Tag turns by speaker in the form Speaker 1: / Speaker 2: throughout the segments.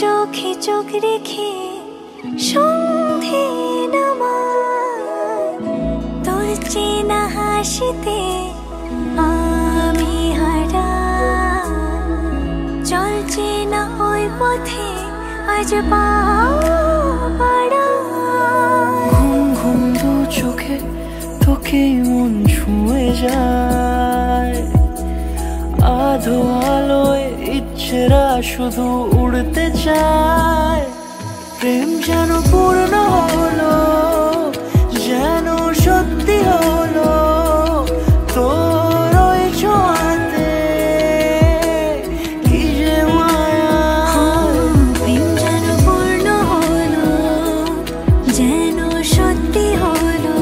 Speaker 1: চোখে চোখ রেখে সন্ধে নামায়, তোর চেনা হাসিতে আমি হারাই। চল চেনা ওই পথে আজ পা বাড়াই।
Speaker 2: ঘুম ঘুম দু চোখে তোকে মন ছুঁয়ে যায়, আধো আলোয় ইচ্ছেরা শুধু উড়তে চায়। প্রেম যেন পূর্ণ হলো, যেন সত্যি হলো তোর ওই ছোঁয়াতে, কি যে মায়া।
Speaker 1: প্রেম যেন পূর্ণ হলো, যেন সত্যি হলো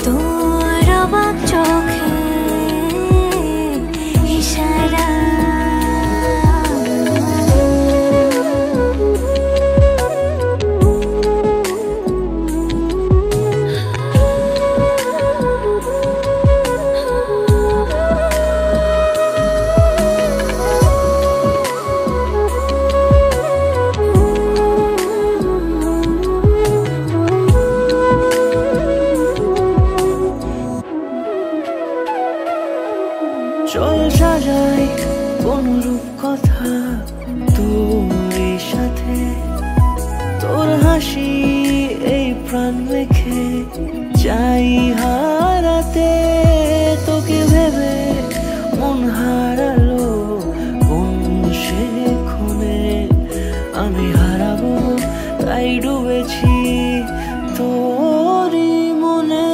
Speaker 1: তোর অবাক চোখে ইশারা।
Speaker 2: চল সাজাই কোন রূপকথা তোর সাথে, তোর হাসি এই প্রাণ রেখে চাই হারাতে। তোকে ভেবে মন হারালো কোন সে ক্ষণে, আমি হারাবো তাই ডুবেছি তোরই মনে।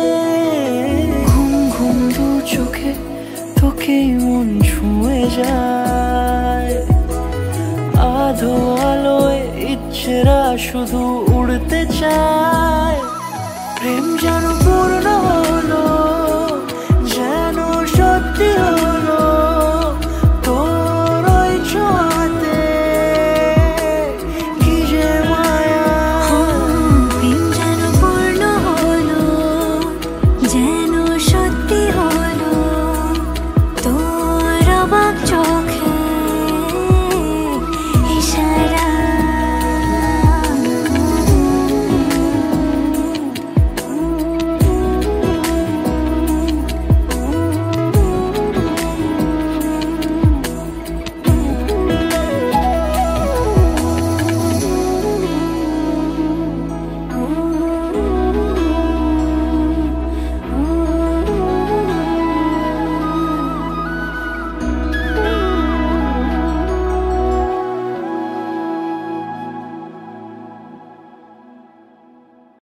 Speaker 2: ঘুম ঘুম দু চোখে তোকে মন ছুঁয়ে যায়, আধো আলোয় ইচ্ছেরা শুধু উড়তে চায়। প্রেম যেন পূর্ণ